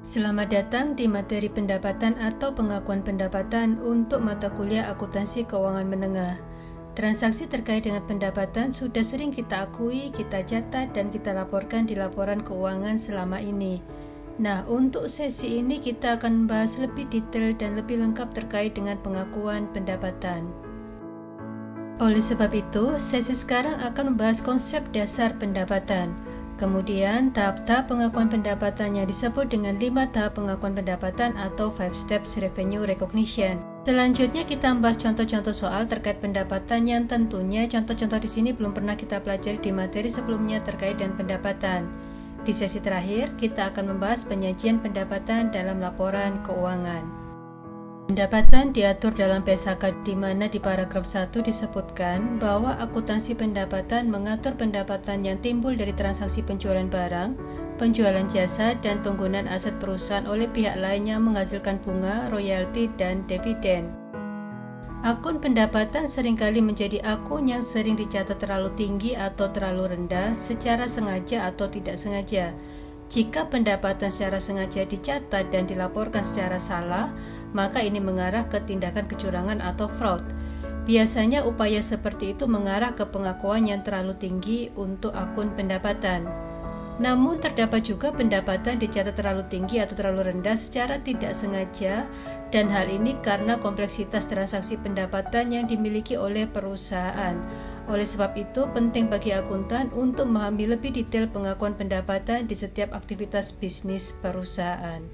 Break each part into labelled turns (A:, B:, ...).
A: Selamat datang di materi pendapatan atau pengakuan pendapatan untuk mata kuliah akuntansi keuangan menengah. Transaksi terkait dengan pendapatan sudah sering kita akui, kita catat, dan kita laporkan di laporan keuangan selama ini. Nah, untuk sesi ini kita akan membahas lebih detail dan lebih lengkap terkait dengan pengakuan pendapatan. Oleh sebab itu, sesi sekarang akan membahas konsep dasar pendapatan. Kemudian, tahap-tahap pengakuan pendapatan yang disebut dengan 5 tahap pengakuan pendapatan atau 5 steps revenue recognition. Selanjutnya kita membahas contoh-contoh soal terkait pendapatan yang tentunya contoh-contoh di sini belum pernah kita pelajari di materi sebelumnya terkait dengan pendapatan. Di sesi terakhir, kita akan membahas penyajian pendapatan dalam laporan keuangan. Pendapatan diatur dalam PSAK di mana di paragraf 1 disebutkan bahwa akuntansi pendapatan mengatur pendapatan yang timbul dari transaksi penjualan barang, penjualan jasa, dan penggunaan aset perusahaan oleh pihak lain yang menghasilkan bunga, royalti, dan dividen. Akun pendapatan seringkali menjadi akun yang sering dicatat terlalu tinggi atau terlalu rendah secara sengaja atau tidak sengaja. Jika pendapatan secara sengaja dicatat dan dilaporkan secara salah, maka ini mengarah ke tindakan kecurangan atau fraud. Biasanya upaya seperti itu mengarah ke pengakuan yang terlalu tinggi untuk akun pendapatan. Namun terdapat juga pendapatan dicatat terlalu tinggi atau terlalu rendah secara tidak sengaja, dan hal ini karena kompleksitas transaksi pendapatan yang dimiliki oleh perusahaan. Oleh sebab itu, penting bagi akuntan untuk memahami lebih detail pengakuan pendapatan di setiap aktivitas bisnis perusahaan.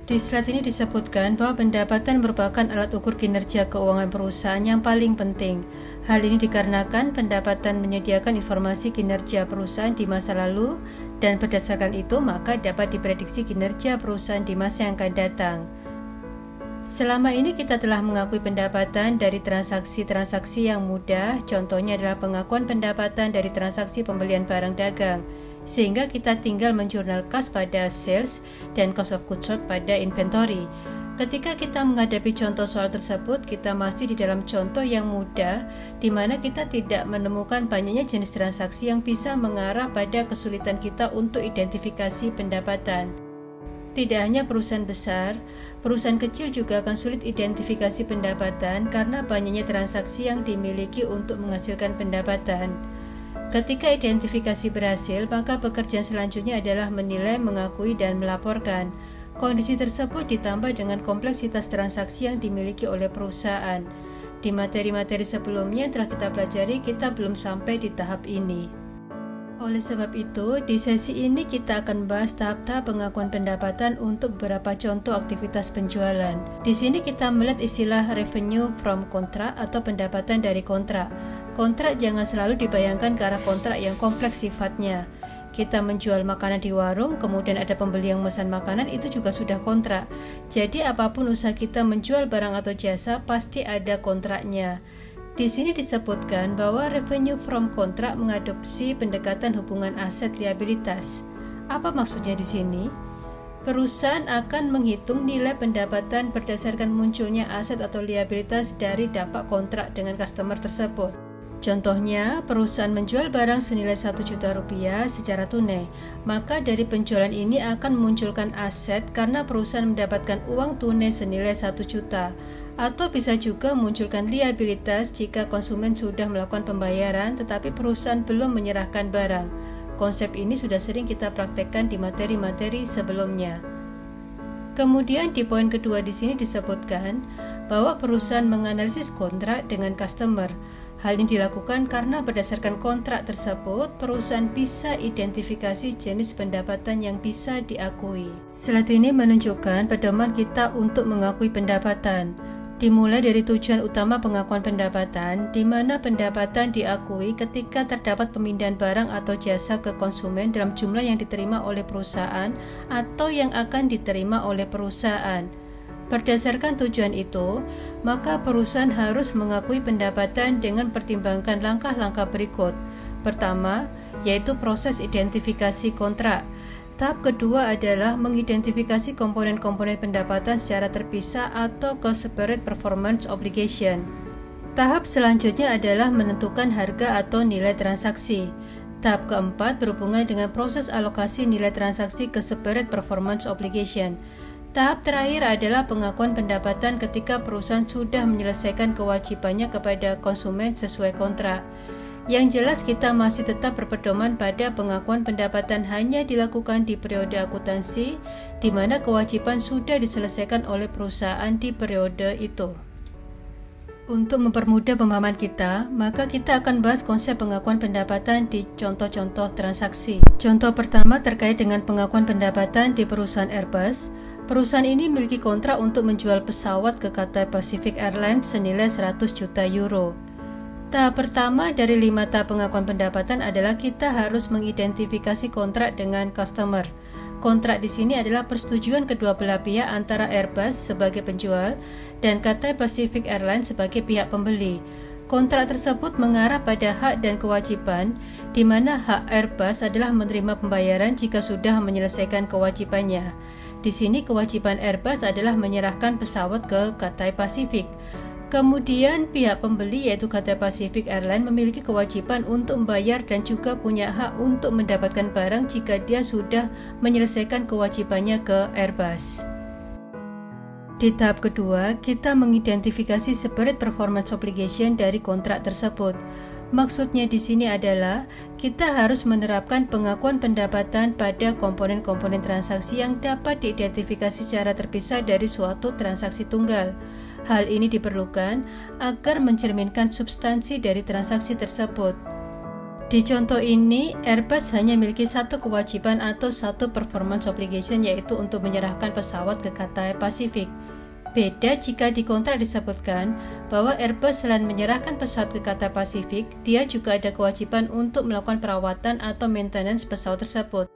A: Di slide ini disebutkan bahwa pendapatan merupakan alat ukur kinerja keuangan perusahaan yang paling penting. Hal ini dikarenakan pendapatan menyediakan informasi kinerja perusahaan di masa lalu, dan berdasarkan itu maka dapat diprediksi kinerja perusahaan di masa yang akan datang. Selama ini kita telah mengakui pendapatan dari transaksi-transaksi yang mudah, contohnya adalah pengakuan pendapatan dari transaksi pembelian barang dagang, sehingga kita tinggal menjurnal kas pada sales dan cost of goods sold pada inventory. Ketika kita menghadapi contoh soal tersebut, kita masih di dalam contoh yang mudah, di mana kita tidak menemukan banyaknya jenis transaksi yang bisa mengarah pada kesulitan kita untuk identifikasi pendapatan. Tidak hanya perusahaan besar, perusahaan kecil juga akan sulit identifikasi pendapatan karena banyaknya transaksi yang dimiliki untuk menghasilkan pendapatan. Ketika identifikasi berhasil, maka pekerjaan selanjutnya adalah menilai, mengakui, dan melaporkan. Kondisi tersebut ditambah dengan kompleksitas transaksi yang dimiliki oleh perusahaan. Di materi-materi sebelumnya yang telah kita pelajari, kita belum sampai di tahap ini. Oleh sebab itu, di sesi ini kita akan membahas tahap-tahap pengakuan pendapatan untuk beberapa contoh aktivitas penjualan. Di sini kita melihat istilah revenue from contract atau pendapatan dari kontrak. Kontrak jangan selalu dibayangkan ke arah kontrak yang kompleks sifatnya. Kita menjual makanan di warung, kemudian ada pembeli yang memesan makanan, itu juga sudah kontrak. Jadi apapun usaha kita menjual barang atau jasa, pasti ada kontraknya. Di sini disebutkan bahwa revenue from contract mengadopsi pendekatan hubungan aset liabilitas. Apa maksudnya di sini? Perusahaan akan menghitung nilai pendapatan berdasarkan munculnya aset atau liabilitas dari dampak kontrak dengan customer tersebut. Contohnya, perusahaan menjual barang senilai 1 juta rupiah secara tunai, maka dari penjualan ini akan memunculkan aset karena perusahaan mendapatkan uang tunai senilai 1 juta. Atau bisa juga munculkan liabilitas jika konsumen sudah melakukan pembayaran tetapi perusahaan belum menyerahkan barang. Konsep ini sudah sering kita praktekkan di materi-materi sebelumnya. Kemudian di poin kedua di sini disebutkan bahwa perusahaan menganalisis kontrak dengan customer. Hal ini dilakukan karena berdasarkan kontrak tersebut, perusahaan bisa identifikasi jenis pendapatan yang bisa diakui. Slide ini menunjukkan pedoman kita untuk mengakui pendapatan. Dimulai dari tujuan utama pengakuan pendapatan, di mana pendapatan diakui ketika terdapat pemindahan barang atau jasa ke konsumen dalam jumlah yang diterima oleh perusahaan atau yang akan diterima oleh perusahaan. Berdasarkan tujuan itu, maka perusahaan harus mengakui pendapatan dengan pertimbangkan langkah-langkah berikut. Pertama, yaitu proses identifikasi kontrak. Tahap kedua adalah mengidentifikasi komponen-komponen pendapatan secara terpisah atau separate performance obligation. Tahap selanjutnya adalah menentukan harga atau nilai transaksi. Tahap keempat berhubungan dengan proses alokasi nilai transaksi ke Separate Performance Obligation. Tahap terakhir adalah pengakuan pendapatan ketika perusahaan sudah menyelesaikan kewajibannya kepada konsumen sesuai kontrak. Yang jelas kita masih tetap berpedoman pada pengakuan pendapatan hanya dilakukan di periode akuntansi, di mana kewajiban sudah diselesaikan oleh perusahaan di periode itu. Untuk mempermudah pemahaman kita, maka kita akan bahas konsep pengakuan pendapatan di contoh-contoh transaksi. Contoh pertama terkait dengan pengakuan pendapatan di perusahaan Airbus. Perusahaan ini memiliki kontrak untuk menjual pesawat ke Cathay Pacific Airlines senilai 100 juta euro. Tahap pertama dari 5 tahap pengakuan pendapatan adalah kita harus mengidentifikasi kontrak dengan customer. Kontrak di sini adalah persetujuan kedua belah pihak antara Airbus sebagai penjual dan Cathay Pacific Airlines sebagai pihak pembeli. Kontrak tersebut mengarah pada hak dan kewajiban, di mana hak Airbus adalah menerima pembayaran jika sudah menyelesaikan kewajibannya. Di sini kewajiban Airbus adalah menyerahkan pesawat ke Cathay Pacific. Kemudian pihak pembeli yaitu Cathay Pacific Airlines memiliki kewajiban untuk membayar dan juga punya hak untuk mendapatkan barang jika dia sudah menyelesaikan kewajibannya ke Airbus. Di tahap kedua, kita mengidentifikasi Separate Performance Obligation dari kontrak tersebut. Maksudnya di sini adalah kita harus menerapkan pengakuan pendapatan pada komponen-komponen transaksi yang dapat diidentifikasi secara terpisah dari suatu transaksi tunggal. Hal ini diperlukan agar mencerminkan substansi dari transaksi tersebut. Di contoh ini, Airbus hanya memiliki satu kewajiban atau satu performance obligation, yaitu untuk menyerahkan pesawat ke Cathay Pacific. Beda jika di kontrak disebutkan bahwa Airbus selain menyerahkan pesawat ke Cathay Pacific, dia juga ada kewajiban untuk melakukan perawatan atau maintenance pesawat tersebut.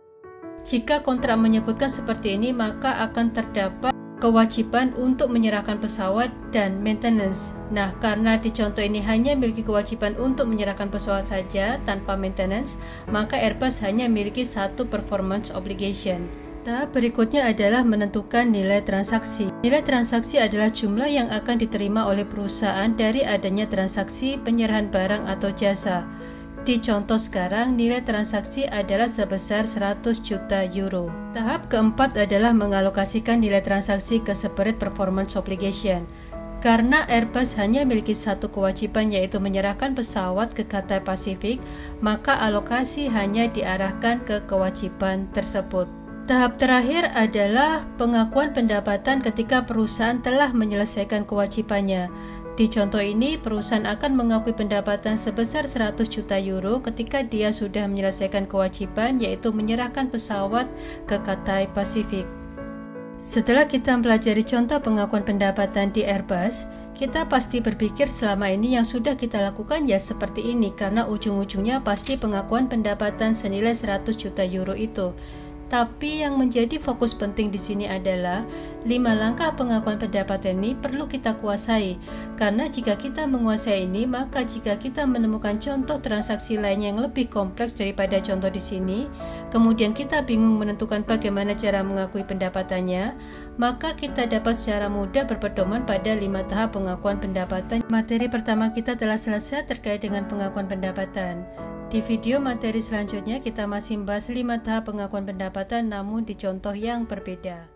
A: Jika kontrak menyebutkan seperti ini, maka akan terdapat kewajiban untuk menyerahkan pesawat dan maintenance. Nah, karena di contoh ini hanya memiliki kewajiban untuk menyerahkan pesawat saja tanpa maintenance, maka Airbus hanya memiliki satu performance obligation. Tahap berikutnya adalah menentukan nilai transaksi. Nilai transaksi adalah jumlah yang akan diterima oleh perusahaan dari adanya transaksi penyerahan barang atau jasa. Di contoh sekarang, nilai transaksi adalah sebesar 100 juta euro. Tahap keempat adalah mengalokasikan nilai transaksi ke Separate Performance Obligation. Karena Airbus hanya memiliki satu kewajiban, yaitu menyerahkan pesawat ke Cathay Pacific, maka alokasi hanya diarahkan ke kewajiban tersebut. Tahap terakhir adalah pengakuan pendapatan ketika perusahaan telah menyelesaikan kewajibannya. Di contoh ini, perusahaan akan mengakui pendapatan sebesar 100 juta euro ketika dia sudah menyelesaikan kewajiban, yaitu menyerahkan pesawat ke Cathay Pacific. Setelah kita mempelajari contoh pengakuan pendapatan di Airbus, kita pasti berpikir selama ini yang sudah kita lakukan ya seperti ini, karena ujung-ujungnya pasti pengakuan pendapatan senilai 100 juta euro itu. Tapi yang menjadi fokus penting di sini adalah 5 langkah pengakuan pendapatan ini perlu kita kuasai. Karena jika kita menguasai ini, maka jika kita menemukan contoh transaksi lainnya yang lebih kompleks daripada contoh di sini, kemudian kita bingung menentukan bagaimana cara mengakui pendapatannya, maka kita dapat secara mudah berpedoman pada 5 tahap pengakuan pendapatan. Materi pertama kita telah selesai terkait dengan pengakuan pendapatan. Di video materi selanjutnya kita masih membahas 5 tahap pengakuan pendapatan namun di contoh yang berbeda.